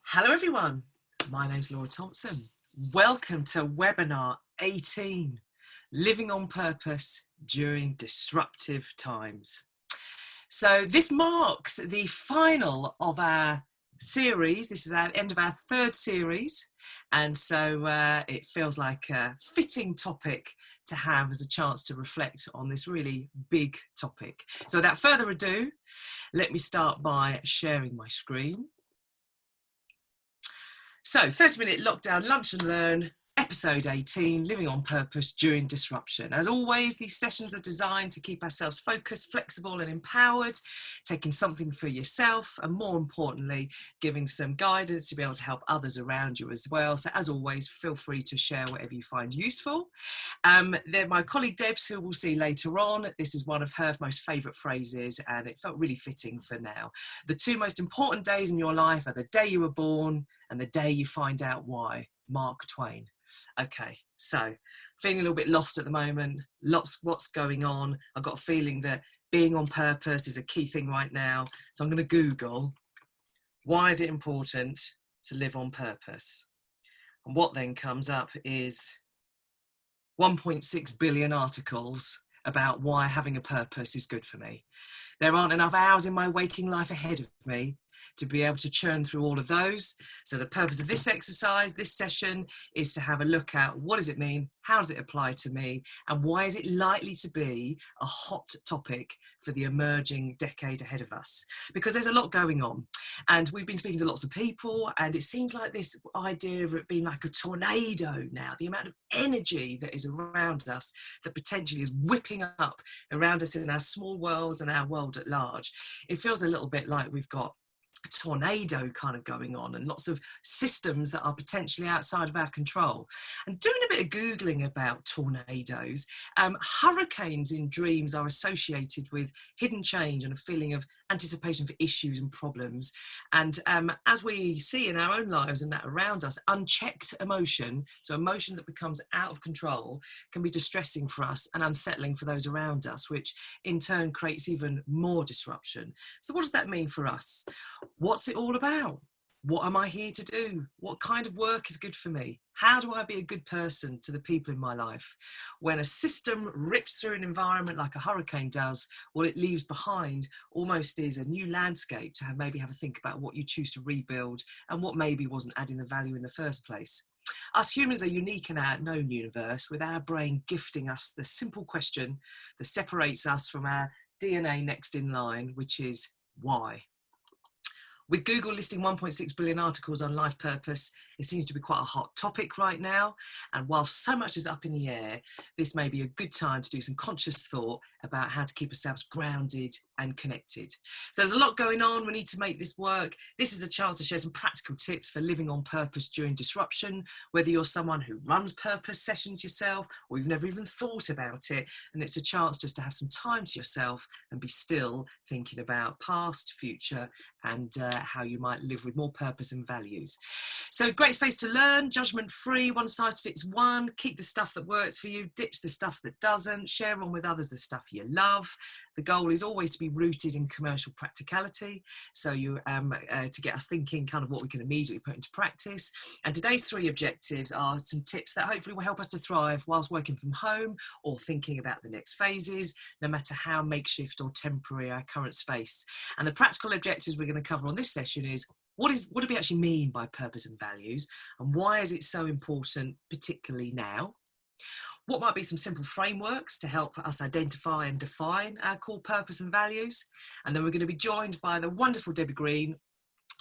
Hello everyone, my name's Laura Thompson. Welcome to webinar 18, Living on Purpose During Disruptive Times. So this marks the final of our series. This is the end of our third series, and so it feels like a fitting topic to have as a chance to reflect on this really big topic. So without further ado, let me start by sharing my screen. So 30-minute lockdown lunch and learn, episode 18, Living on Purpose During Disruption. As always, these sessions are designed to keep ourselves focused, flexible and empowered, taking something for yourself and more importantly, giving some guidance to be able to help others around you as well. So as always, feel free to share whatever you find useful. Then my colleague Debs, who we'll see later on, this is one of her most favourite phrases and it felt really fitting for now. The two most important days in your life are the day you were born and the day you find out why. Mark Twain. Okay, so feeling a little bit lost at the moment, what's going on. I've got a feeling that being on purpose is a key thing right now. So I'm going to Google, why is it important to live on purpose? And what then comes up is 1.6 billion articles about why having a purpose is good for me. There aren't enough hours in my waking life ahead of me to be able to churn through all of those. So the purpose of this exercise, this session, is to have a look at what does it mean, how does it apply to me, and why is it likely to be a hot topic for the emerging decade ahead of us? Because there's a lot going on. And we've been speaking to lots of people, and it seems like this idea of it being like a tornado now, the amount of energy that is around us that potentially is whipping up around us in our small worlds and our world at large. It feels a little bit like we've got a tornado kind of going on and lots of systems that are potentially outside of our control. And doing a bit of Googling about tornadoes, hurricanes in dreams are associated with hidden change and a feeling of anticipation for issues and problems. And as we see in our own lives and that around us, unchecked emotion, so emotion that becomes out of control, can be distressing for us and unsettling for those around us, which in turn creates even more disruption. So what does that mean for us? What's it all about? What am I here to do? What kind of work is good for me? How do I be a good person to the people in my life? When a system rips through an environment like a hurricane does, what it leaves behind almost is a new landscape to maybe have a think about what you choose to rebuild and what maybe wasn't adding the value in the first place. Us humans are unique in our known universe, with our brain gifting us the simple question that separates us from our DNA next in line, which is why? With Google listing 1.6 billion articles on life purpose, it seems to be quite a hot topic right now. And while so much is up in the air, this may be a good time to do some conscious thought about how to keep ourselves grounded and connected. So there's a lot going on. We need to make this work. This is a chance to share some practical tips for living on purpose during disruption, whether you're someone who runs purpose sessions yourself or you've never even thought about it. And it's a chance just to have some time to yourself and be still, thinking about past, future, and how you might live with more purpose and values. So great space to learn, judgment free, one size fits one. Keep the stuff that works for you, ditch the stuff that doesn't, share on with others the stuff you love. The goal is always to be rooted in commercial practicality, so you to get us thinking kind of what we can immediately put into practice. And today's 3 objectives are some tips that hopefully will help us to thrive whilst working from home or thinking about the next phases, no matter how makeshift or temporary our current space. And the practical objectives we're going to cover on this session is what do we actually mean by purpose and values, and why is it so important, particularly now? What might be some simple frameworks to help us identify and define our core purpose and values? And then we're going to be joined by the wonderful Debbie Green,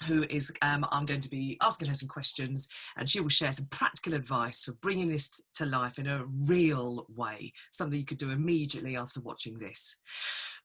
who is, I'm going to be asking her some questions, and she will share some practical advice for bringing this to life in a real way, something you could do immediately after watching this.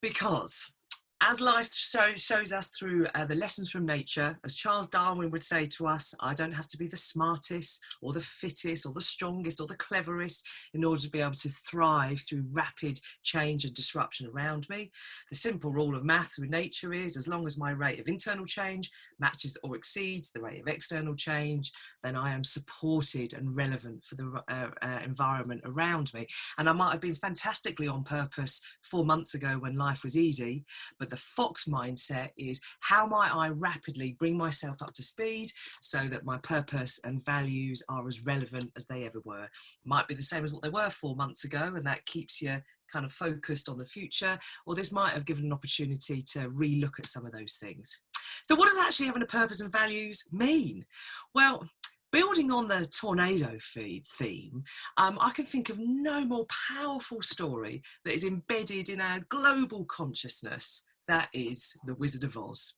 Because as life shows us through the lessons from nature, as Charles Darwin would say to us, I don't have to be the smartest or the fittest or the strongest or the cleverest in order to be able to thrive through rapid change and disruption around me. The simple rule of math with nature is, as long as my rate of internal change matches or exceeds the rate of external change, then I am supported and relevant for the environment around me. And I might have been fantastically on purpose 4 months ago when life was easy, but But the fox mindset is, how might I rapidly bring myself up to speed so that my purpose and values are as relevant as they ever were? Might be the same as what they were 4 months ago, and that keeps you kind of focused on the future, or this might have given an opportunity to re-look at some of those things. So what does actually having a purpose and values mean? Well, building on the tornado theme, I can think of no more powerful story that is embedded in our global consciousness. That is The Wizard of Oz.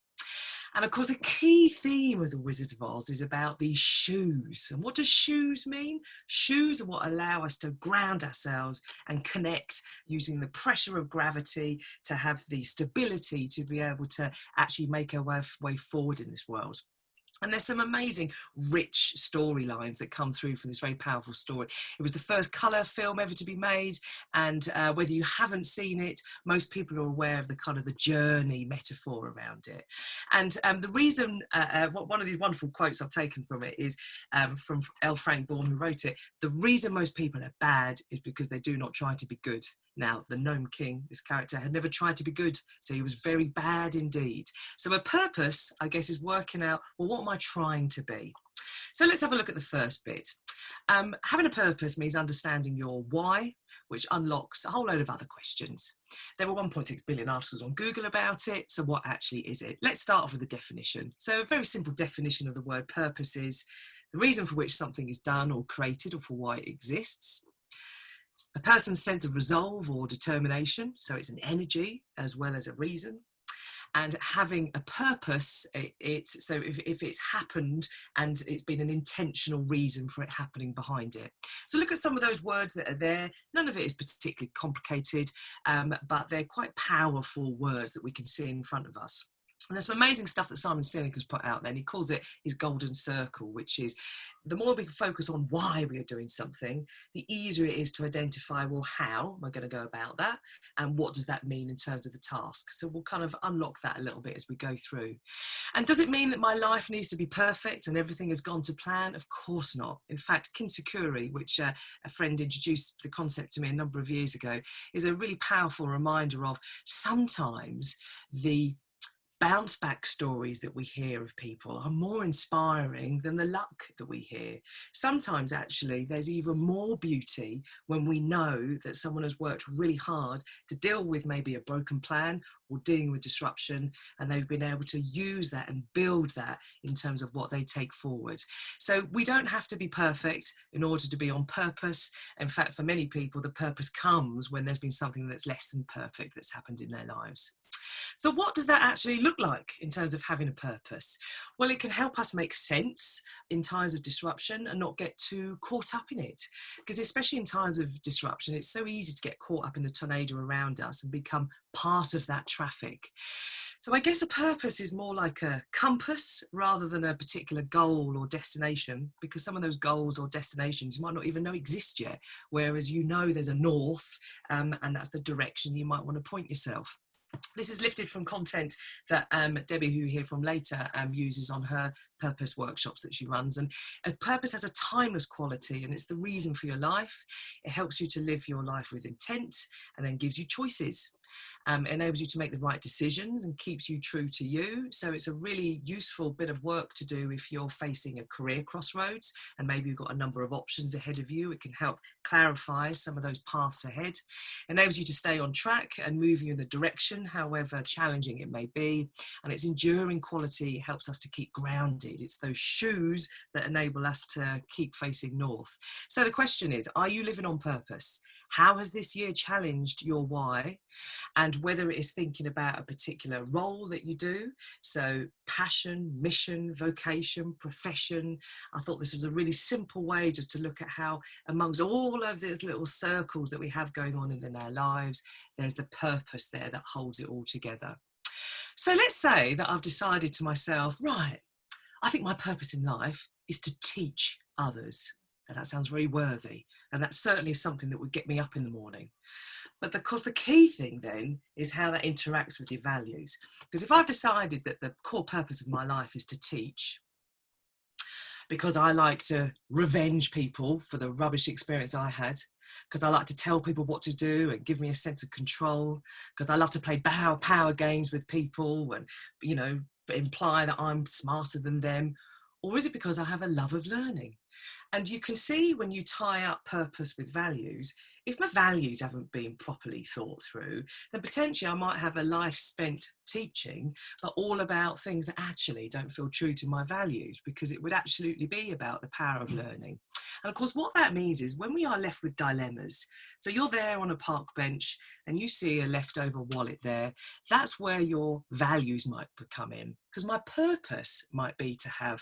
And of course, a key theme of The Wizard of Oz is about these shoes. And what does shoes mean? Shoes are what allow us to ground ourselves and connect using the pressure of gravity to have the stability to be able to actually make our way forward in this world. And there's some amazing, rich storylines that come through from this very powerful story. It was the first colour film ever to be made, and whether you haven't seen it, most people are aware of the kind of the journey metaphor around it. And the reason, one of these wonderful quotes I've taken from it is from L. Frank Baum, who wrote it: "The reason most people are bad is because they do not try to be good." Now, the Gnome King, this character, had never tried to be good, so he was very bad indeed. So a purpose, I guess, is working out, well, what am I trying to be? So let's have a look at the first bit. Having a purpose means understanding your why, which unlocks a whole load of other questions. There were 1.6 billion articles on Google about it, so what actually is it? Let's start off with the definition. So a very simple definition of the word purpose is the reason for which something is done or created, or for why it exists. A person's sense of resolve or determination, so it's an energy as well as a reason. And having a purpose, so if it's happened and it's been an intentional reason for it happening behind it. So look at some of those words that are there. None of it is particularly complicated, but they're quite powerful words that we can see in front of us. And there's some amazing stuff that Simon Sinek has put out there, and he calls it his golden circle, which is the more we can focus on why we are doing something, the easier it is to identify, well, how am I going to go about that? And what does that mean in terms of the task? So we'll kind of unlock that a little bit as we go through. And does it mean that my life needs to be perfect and everything has gone to plan? Of course not. In fact, Kintsukuroi, which a friend introduced the concept to me a number of years ago, is a really powerful reminder of sometimes the bounce back stories that we hear of people are more inspiring than the luck that we hear. Sometimes actually there's even more beauty when we know that someone has worked really hard to deal with maybe a broken plan or dealing with disruption, and they've been able to use that and build that in terms of what they take forward. So we don't have to be perfect in order to be on purpose. In fact, for many people, the purpose comes when there's been something that's less than perfect that's happened in their lives. So what does that actually look like in terms of having a purpose? Well, it can help us make sense in times of disruption and not get too caught up in it. Because especially in times of disruption, it's so easy to get caught up in the tornado around us and become part of that traffic. So I guess a purpose is more like a compass rather than a particular goal or destination, because some of those goals or destinations you might not even know exist yet, whereas you know there's a north, and that's the direction you might want to point yourself. This is lifted from content that Debbie, who you hear from later, uses on her purpose workshops that she runs. And a purpose has a timeless quality, and it's the reason for your life. It helps you to live your life with intent, and then gives you choices. Enables you to make the right decisions and keeps you true to you. So it's a really useful bit of work to do if you're facing a career crossroads and maybe you've got a number of options ahead of you. It can help clarify some of those paths ahead. Enables you to stay on track and move you in the direction, however challenging it may be. And its enduring quality helps us to keep grounded. It's those shoes that enable us to keep facing north. So the question is, are you living on purpose? How has this year challenged your why? And whether it is thinking about a particular role that you do, so passion, mission, vocation, profession. I thought this was a really simple way just to look at how amongst all of these little circles that we have going on in our lives, there's the purpose there that holds it all together. So let's say that I've decided to myself, right, I think my purpose in life is to teach others. And that sounds very worthy. And that certainly is something that would get me up in the morning. But of course, the key thing then is how that interacts with your values. Because if I've decided that the core purpose of my life is to teach, because I like to revenge people for the rubbish experience I had, because I like to tell people what to do and give me a sense of control, because I love to play power games with people and, you know, imply that I'm smarter than them? Or is it because I have a love of learning? And you can see when you tie up purpose with values, if my values haven't been properly thought through, then potentially I might have a life spent teaching, but all about things that actually don't feel true to my values, because it would absolutely be about the power of learning. And of course, what that means is when we are left with dilemmas, so you're there on a park bench and you see a leftover wallet there, that's where your values might come in. Because my purpose might be to have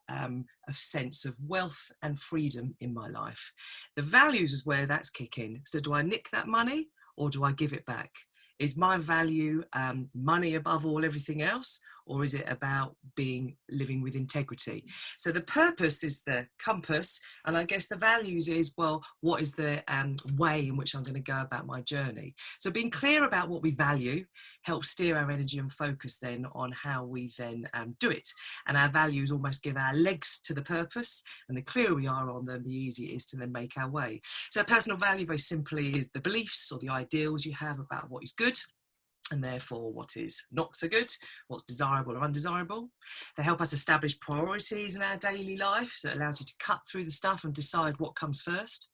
a sense of wealth and freedom in my life. The values is where that's kicking. So do I nick that money or do I give it back? Is my value money above all everything else, or is it about living with integrity? So the purpose is the compass, and I guess the values is, well, what is the way in which I'm going to go about my journey? So being clear about what we value helps steer our energy and focus then on how we then do it. And our values almost give our legs to the purpose, and the clearer we are on them, the easier it is to then make our way. So a personal value very simply is the beliefs or the ideals you have about what is good, and therefore what is not so good, what's desirable or undesirable. They help us establish priorities in our daily life, so it allows you to cut through the stuff and decide what comes first.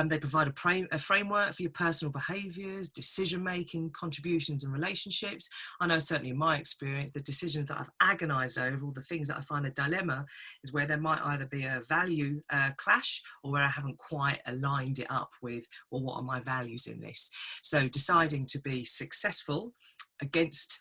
They provide a framework for your personal behaviours, decision-making, contributions and relationships. I know certainly in my experience, the decisions that I've agonised over, or the things that I find a dilemma, is where there might either be a value clash, or where I haven't quite aligned it up with, well, what are my values in this? So deciding to be successful against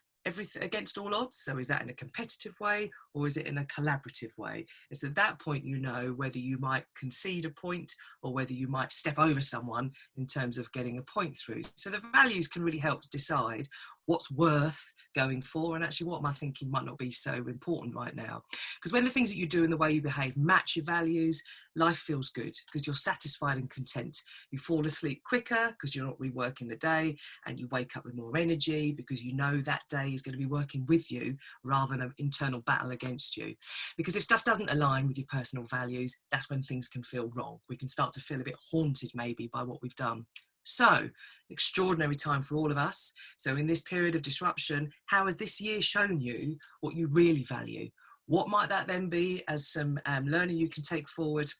all odds. So is that in a competitive way, or is it in a collaborative way? It's at that point you know whether you might concede a point or whether you might step over someone in terms of getting a point through. So the values can really help decide what's worth going for, and actually what am I thinking might not be so important right now. Because when the things that you do and the way you behave match your values, life feels good because you're satisfied and content. You fall asleep quicker because you're not reworking the day, and you wake up with more energy because you know that day is going to be working with you rather than an internal battle against you. Because if stuff doesn't align with your personal values, that's when things can feel wrong. We can start to feel a bit haunted maybe by what we've done. So, extraordinary time for all of us. So in this period of disruption, how has this year shown you what you really value? What might that then be as some learning you can take forward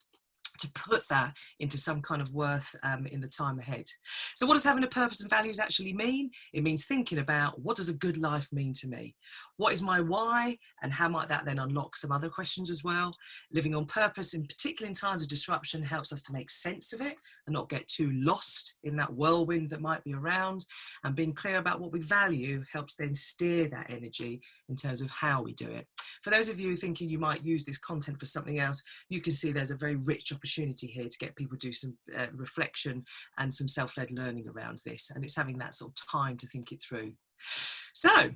to put that into some kind of worth in the time ahead? So what does having a purpose and values actually mean? It means thinking about, what does a good life mean to me? What is my why? And how might that then unlock some other questions as well? Living on purpose, in particular in times of disruption, helps us to make sense of it and not get too lost in that whirlwind that might be around. And being clear about what we value helps then steer that energy in terms of how we do it. For those of you thinking you might use this content for something else, you can see there's a very rich opportunity here to get people to do some reflection and some self-led learning around this. And it's having that sort of time to think it through. So,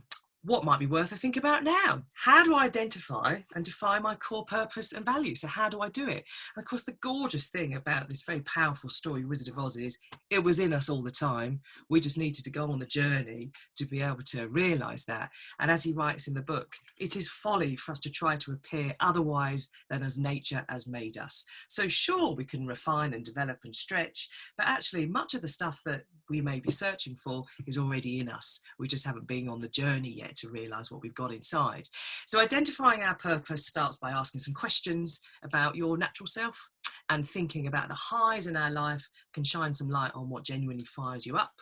what might be worth a think about now? How do I identify and define my core purpose and values? So how do I do it? And of course, the gorgeous thing about this very powerful story, Wizard of Oz, is it was in us all the time. We just needed to go on the journey to be able to realise that. And as he writes in the book, it is folly for us to try to appear otherwise than as nature has made us. So sure, we can refine and develop and stretch, but actually much of the stuff that we may be searching for is already in us. We just haven't been on the journey yet to realise what we've got inside. So identifying our purpose starts by asking some questions about your natural self, and thinking about the highs in our life can shine some light on what genuinely fires you up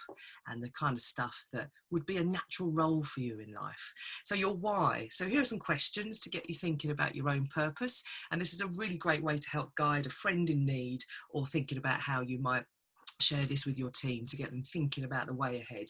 and the kind of stuff that would be a natural role for you in life. So your why. So here are some questions to get you thinking about your own purpose. And this is a really great way to help guide a friend in need, or thinking about how you might share this with your team to get them thinking about the way ahead.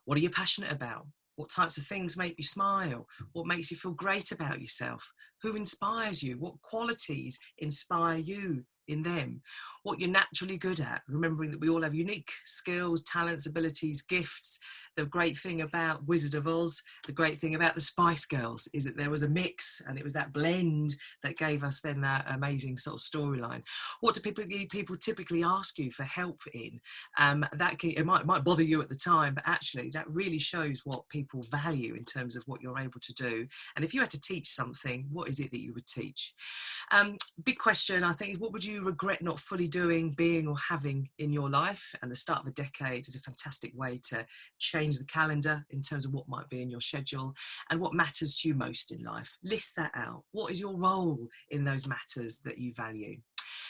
What are you passionate about? What types of things make you smile? What makes you feel great about yourself? Who inspires you? What qualities inspire you in them? What you're naturally good at, remembering that we all have unique skills, talents, abilities, gifts. The great thing about Wizard of Oz, the great thing about the Spice Girls, is that there was a mix, and it was that blend that gave us then that amazing sort of storyline. What do people typically ask you for help in? It might bother you at the time, but actually that really shows what people value in terms of what you're able to do. And if you had to teach something, what is it that you would teach? Big question, I think, is what would you regret not fully doing, being, or having in your life? And the start of a decade is a fantastic way to change the calendar in terms of what might be in your schedule and what matters to you most in life. List that out. What is your role in those matters that you value?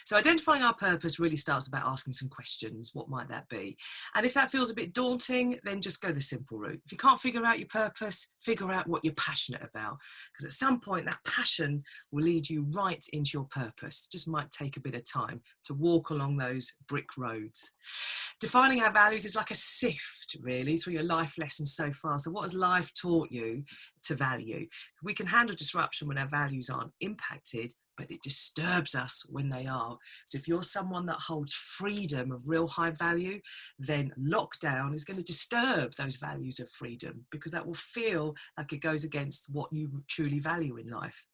So identifying our purpose really starts about asking some questions. What might that be? And if that feels a bit daunting, then just go the simple route. If you can't figure out your purpose, figure out what you're passionate about. Because at some point, that passion will lead you right into your purpose. It just might take a bit of time to walk along those brick roads. Defining our values is like a sift, really, through your life lessons so far. So what has life taught you to value? We can handle disruption when our values aren't impacted, but it disturbs us when they are. So if you're someone that holds freedom of real high value, then lockdown is going to disturb those values of freedom, because that will feel like it goes against what you truly value in life.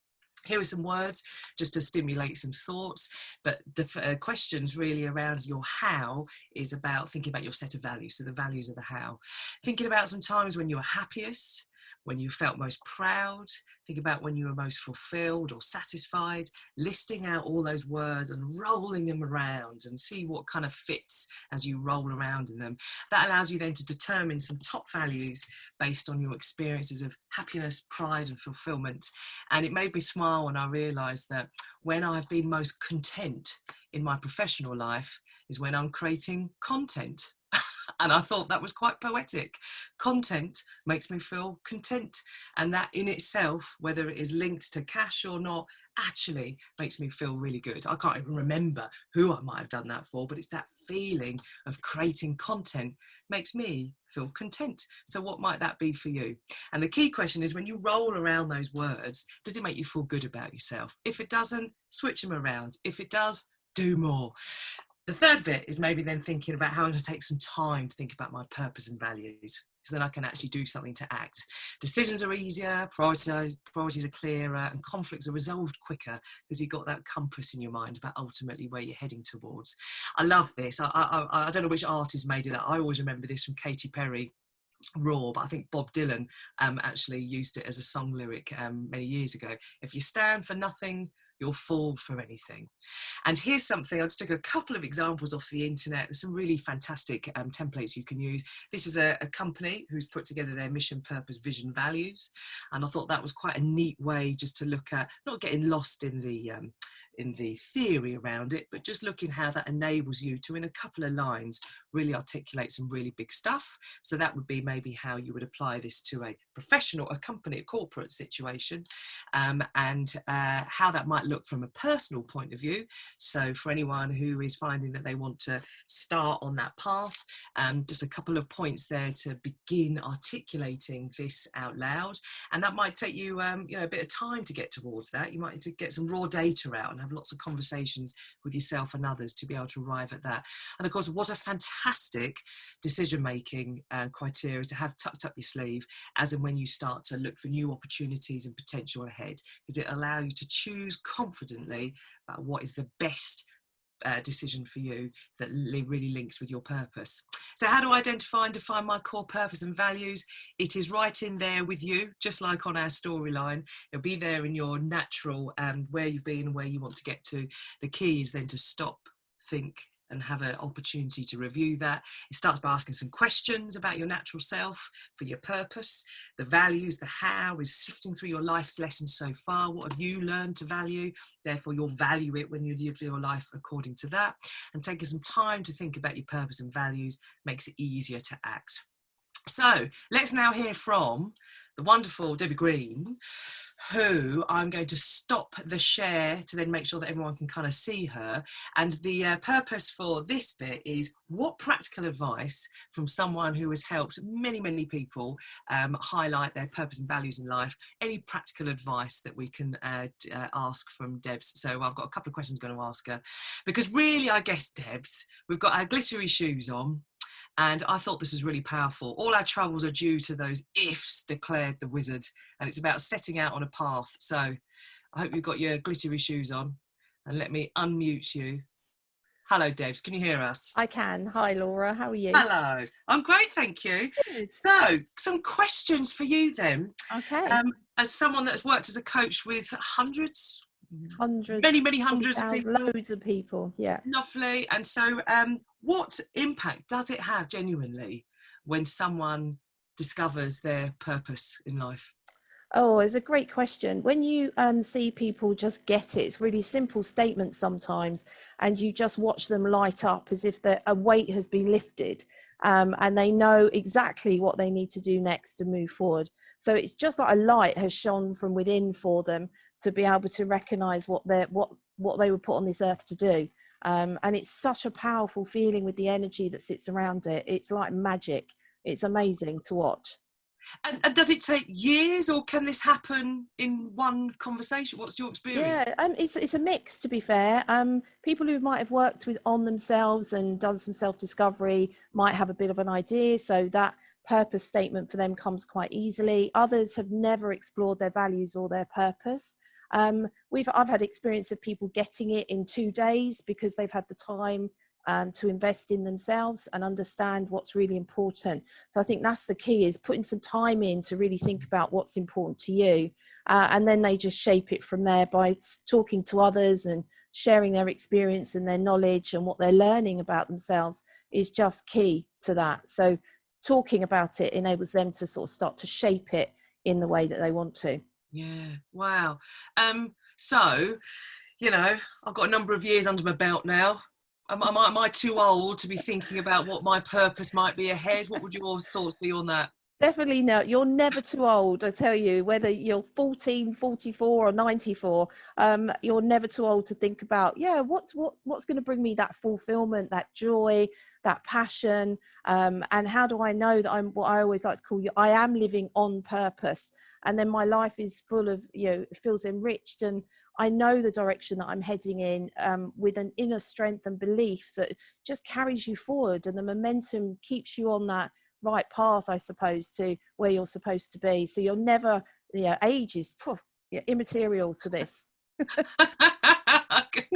Here are some words just to stimulate some thoughts, but the questions really around your how is about thinking about your set of values. So the values of the how. Thinking about some times when you were happiest, when you felt most proud. Think about when you were most fulfilled or satisfied, listing out all those words and rolling them around and see what kind of fits as you roll around in them. That allows you then to determine some top values based on your experiences of happiness, pride and fulfillment. And it made me smile when I realized that when I've been most content in my professional life is when I'm creating content. And I thought that was quite poetic. Content makes me feel content. And that in itself, whether it is linked to cash or not, actually makes me feel really good. I can't even remember who I might have done that for, but it's that feeling of creating content makes me feel content. So what might that be for you? And the key question is, when you roll around those words, does it make you feel good about yourself? If it doesn't, switch them around. If it does, do more. The third bit is maybe then thinking about how I'm going to take some time to think about my purpose and values, so then I can actually do something to act. Decisions are easier, priorities are clearer, and conflicts are resolved quicker because you've got that compass in your mind about ultimately where you're heading towards. I love this. I don't know which artist made it up. I always remember this from Katy Perry. Raw, but I think Bob Dylan actually used it as a song lyric many years ago. If you stand for nothing, you'll fall for anything. And here's something, I'll just take a couple of examples off the internet. There's some really fantastic templates you can use. This is a company who's put together their mission, purpose, vision, values. And I thought that was quite a neat way just to look at, not getting lost in the theory around it, but just looking how that enables you to, in a couple of lines, really articulate some really big stuff. So that would be maybe how you would apply this to a professional, a company, a corporate situation, and how that might look from a personal point of view. So for anyone who is finding that they want to start on that path, just a couple of points there to begin articulating this out loud. And that might take you, a bit of time to get towards that. You might need to get some raw data out and have lots of conversations with yourself and others to be able to arrive at that. And of course, what a fantastic decision-making criteria to have tucked up your sleeve as and when you start to look for new opportunities and potential ahead, because it allows you to choose confidently about what is the best decision for you that really links with your purpose. So how do I identify and define my core purpose and values? It is right in there with you, just like on our storyline. It'll be there in your natural where you've been and where you want to get to. The key is then to stop, think, and have an opportunity to review that. It starts by asking some questions about your natural self for your purpose. The values, the how is sifting through your life's lessons so far. What have you learned to value? Therefore, you'll value it when you live your life according to that. And taking some time to think about your purpose and values makes it easier to act. So let's now hear from the wonderful Debbie Green, who I'm going to stop the share to then make sure that everyone can kind of see her. And the purpose for this bit is, what practical advice from someone who has helped many, many people highlight their purpose and values in life, any practical advice that we can ask from Debs. So I've got a couple of questions I'm going to ask her, because really, I guess, Debs, we've got our glittery shoes on. And I thought this was really powerful. All our troubles are due to those ifs, declared the wizard. And it's about setting out on a path. So I hope you've got your glittery shoes on. And let me unmute you. Hello, Debs. Can you hear us? I can. Hi, Laura. How are you? Hello. I'm great, thank you. Good. So some questions for you then. Okay. as someone that's worked as a coach with hundreds, Hundreds, many hundreds of 40,000, people, loads of people. Yeah. lovely. And so what impact does it have genuinely when someone discovers their purpose in life? Oh, it's a great question. When you see people just get it, it's really simple statements sometimes, and you just watch them light up as if a weight has been lifted, and they know exactly what they need to do next to move forward. So it's just like a light has shone from within for them to be able to recognize what they were put on this earth to do. And it's such a powerful feeling with the energy that sits around it. It's like magic. It's amazing to watch. And does it take years, or can this happen in one conversation? What's your experience? Yeah, it's a mix, to be fair. People who might have worked on themselves and done some self-discovery might have a bit of an idea, so that purpose statement for them comes quite easily. Others have never explored their values or their purpose. I've had experience of people getting it in 2 days because they've had the time to invest in themselves and understand what's really important. So I think that's the key, is putting some time in to really think about what's important to you. And then they just shape it from there by talking to others and sharing their experience and their knowledge, and what they're learning about themselves is just key to that. So talking about it enables them to sort of start to shape it in the way that they want to. Yeah, wow. So, I've got a number of years under my belt now. Am I too old to be thinking about what my purpose might be ahead? What would your thoughts be on that? Definitely no, you're never too old, I tell you, whether you're 14, 44 or 94, you're never too old to think about, yeah, what's going to bring me that fulfillment, that joy, that passion, and how do I know that I'm, what I always like to call I am living on purpose, and then my life is full of, it feels enriched, and I know the direction that I'm heading in, with an inner strength and belief that just carries you forward, and the momentum keeps you on that right path, I suppose, to where you're supposed to be. So you're never, age is immaterial to this. Okay.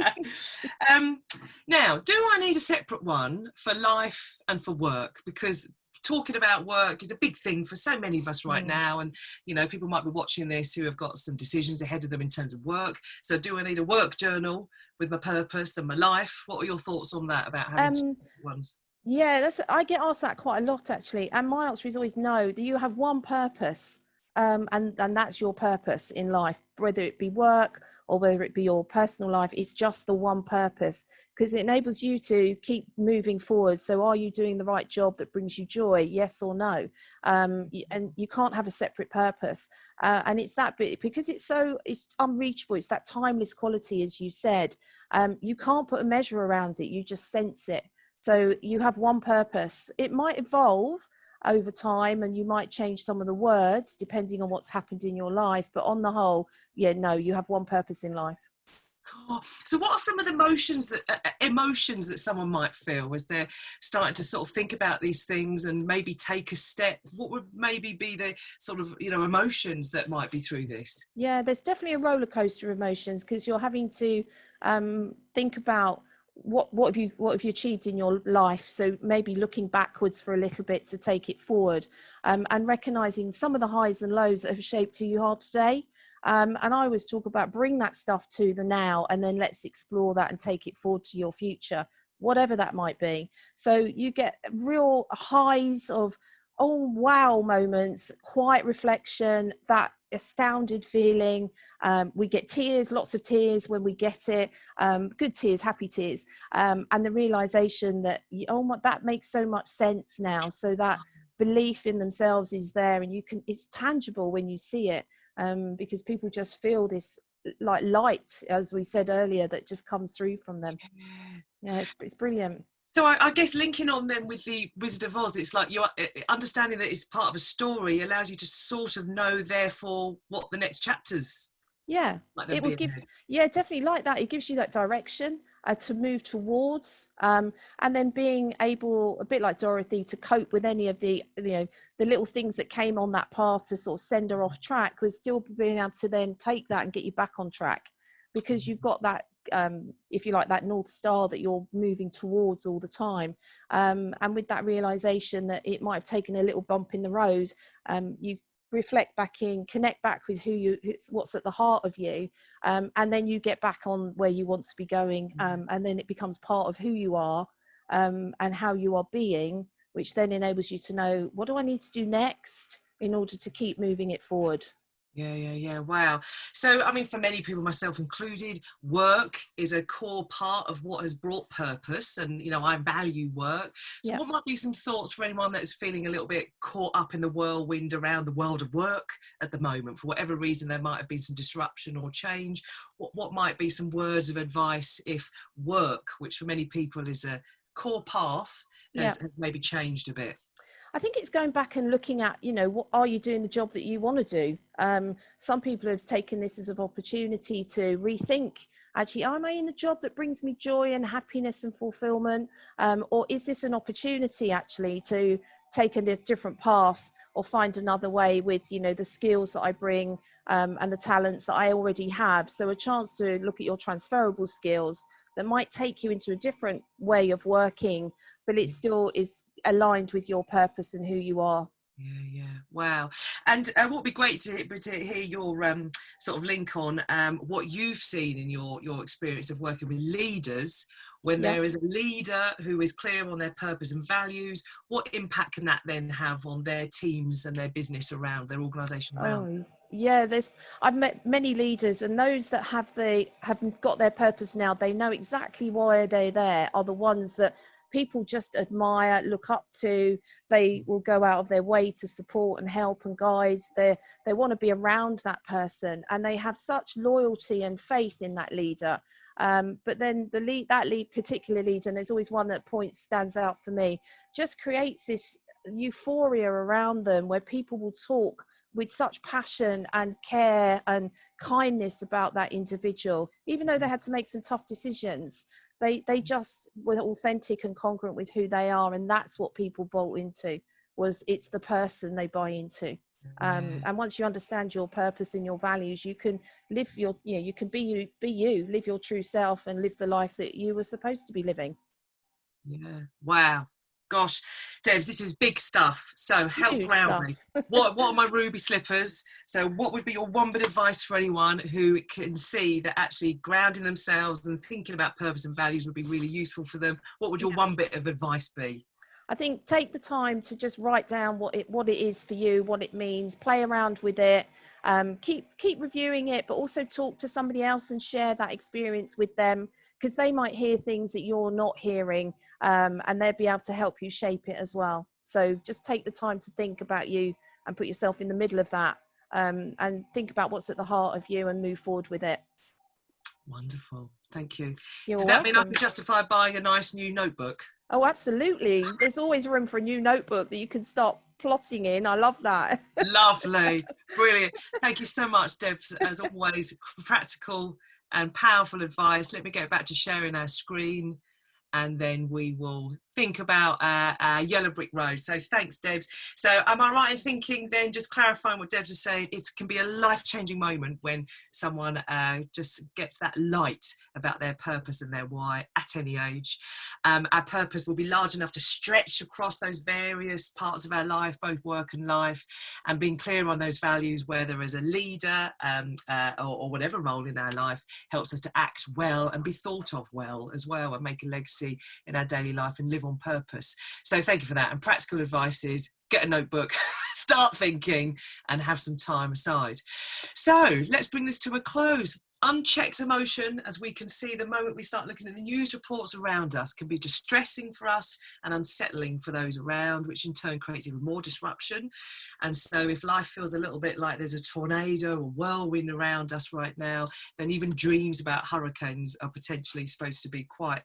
Now, do I need a separate one for life and for work? Because talking about work is a big thing for so many of us right now, and people might be watching this who have got some decisions ahead of them in terms of work. So do I need a work journal with my purpose and my life? What are your thoughts on that, about having two separate ones? Yeah, I get asked that quite a lot, actually, and my answer is always no. Do you have one purpose, and that's your purpose in life, whether it be work or whether it be your personal life? It's just the one purpose, because it enables you to keep moving forward. So are you doing the right job that brings you joy, yes or no? And you can't have a separate purpose, and it's that bit, because it's unreachable. It's that timeless quality, as you said. You can't put a measure around it, you just sense it. So you have one purpose. It might evolve over time, and you might change some of the words depending on what's happened in your life. But on the whole, yeah, no, you have one purpose in life. Cool. So what are some of the emotions that someone might feel as they're starting to sort of think about these things and maybe take a step? What would maybe be the sort of, emotions that might be through this? Yeah, there's definitely a roller coaster of emotions, because you're having to think about what have you achieved in your life. So maybe looking backwards for a little bit to take it forward, and recognizing some of the highs and lows that have shaped who you are today. And I always talk about, bring that stuff to the now, and then let's explore that and take it forward to your future, whatever that might be. So you get real highs of, oh wow, moments, quiet reflection, that astounded feeling. We get tears, lots of tears when we get it, good tears, happy tears, and the realization that, oh my, that makes so much sense now. So that belief in themselves is there, and it's tangible when you see it, because people just feel this like light, as we said earlier, that just comes through from them. Yeah, it's brilliant. So I guess linking on then with the Wizard of Oz, it's like you're understanding that it's part of a story allows you to sort of know, therefore, what the next chapters Yeah, might then it be would give, ahead. yeah, definitely like that. It gives you that direction to move towards, and then being able, a bit like Dorothy, to cope with any of the little things that came on that path to sort of send her off track, was still being able to then take that and get you back on track, because you've got that, if you like, that North Star that you're moving towards all the time. And with that realization that it might have taken a little bump in the road, you reflect back in, connect back with what's at the heart of you, and then you get back on where you want to be going, and then it becomes part of who you are, and how you are being, which then enables you to know, what do I need to do next in order to keep moving it forward. Yeah. Wow. So, I mean, for many people, myself included, work is a core part of what has brought purpose. And, you know, I value work. So Yeah. what might be some thoughts for anyone that's feeling a little bit caught up in the whirlwind around the world of work at the moment? For whatever reason, there might have been some disruption or change. What might be some words of advice if work, which for many people is a core path, Yeah. has maybe changed a bit? I think it's going back and looking at, what are you doing the job that you want to do? Some people have taken this as an opportunity to rethink, actually, am I in the job that brings me joy and happiness and fulfillment? Or is this an opportunity actually to take a different path or find another way with, the skills that I bring, and the talents that I already have? So a chance to look at your transferable skills that might take you into a different way of working, but it still is aligned with your purpose and who you are. Yeah. Wow. And what would be great to hear your sort of link on what you've seen in your experience of working with leaders. When Yeah. there is a leader who is clear on their purpose and values, what impact can that then have on their teams and their business around, their organisation around? Oh, yeah. I've met many leaders, and those that have got their purpose now, they know exactly why they're there, are the ones that people just admire, look up to. They will go out of their way to support and help and guide. They want to be around that person, and they have such loyalty and faith in that leader. But then particular leader, and there's always one that stands out for me, just creates this euphoria around them where people will talk with such passion and care and kindness about that individual, even though they had to make some tough decisions. They just were authentic and congruent with who they are, and that's what people bought into. It's the person they buy into. Yeah. And once you understand your purpose and your values, you can live you can be you, live your true self, and live the life that you were supposed to be living. Yeah. Wow. Gosh, Debs, this is big stuff. So help Huge ground stuff. me. What are my ruby slippers? So what would be your one bit of advice for anyone who can see that actually grounding themselves and thinking about purpose and values would be really useful for them? What would your one bit of advice be? I think take the time to just write down what it is for you, what it means, play around with it, keep reviewing it, but also talk to somebody else and share that experience with them, because they might hear things that you're not hearing, and they'll be able to help you shape it as well. So just take the time to think about you and put yourself in the middle of that, and think about what's at the heart of you and move forward with it. Wonderful. Thank you. You're Does that mean I welcome. can justify buying a nice new notebook? Oh, absolutely. There's always room for a new notebook that you can start plotting in. I love that. Lovely. Brilliant. Thank you so much, Debs. As always, practical and powerful advice. Let me get back to sharing our screen, and then we will think about our yellow brick road. So thanks, Debs. So am I right in thinking then, just clarifying what Debs was saying, it can be a life-changing moment when someone just gets that light about their purpose and their why at any age. Our purpose will be large enough to stretch across those various parts of our life, both work and life, and being clear on those values, whether as a leader or whatever role in our life, helps us to act well and be thought of well as well, and make a legacy in our daily life and live on purpose. So thank you for that. And practical advice is get a notebook, start thinking, and have some time aside. So let's bring this to a close. Unchecked emotion, as we can see the moment we start looking at the news reports around us, can be distressing for us and unsettling for those around, which in turn creates even more disruption. And so if life feels a little bit like there's a tornado or whirlwind around us right now, then even dreams about hurricanes are potentially supposed to be quite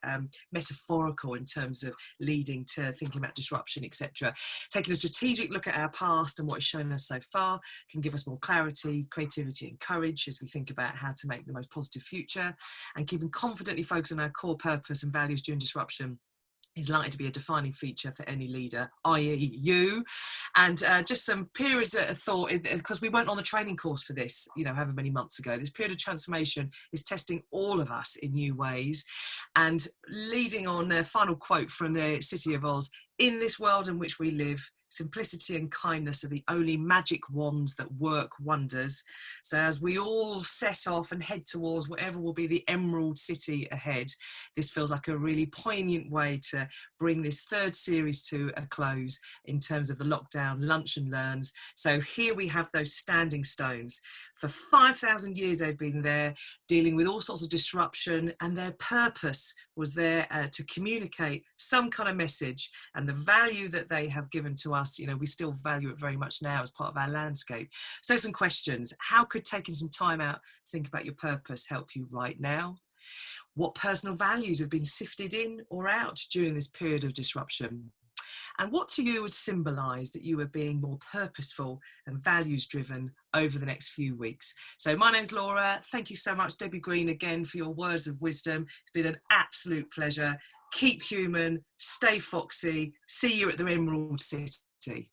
metaphorical in terms of leading to thinking about disruption, etc. Taking a strategic look at our past and what has shown us so far can give us more clarity, creativity and courage as we think about how to make the most positive future. And keeping confidently focused on our core purpose and values during disruption is likely to be a defining feature for any leader, i.e. you. And just some periods of thought, because we weren't on the training course for this, however many months ago. This period of transformation is testing all of us in new ways. And leading on a final quote from the City of Oz: in this world in which we live, simplicity and kindness are the only magic wands that work wonders. So as we all set off and head towards whatever will be the Emerald City ahead, this feels like a really poignant way to bring this third series to a close in terms of the lockdown lunch and learns. So here we have those standing stones. For 5,000 years they've been there, dealing with all sorts of disruption, and their purpose was there to communicate some kind of message, and the value that they have given to us, you know, we still value it very much now as part of our landscape. So some questions: how could taking some time out to think about your purpose help you right now? What personal values have been sifted in or out during this period of disruption? And what to you would symbolise that you are being more purposeful and values driven over the next few weeks? So my name's Laura. Thank you so much, Debbie Green, again for your words of wisdom. It's been an absolute pleasure. Keep human, stay foxy. See you at the Emerald City.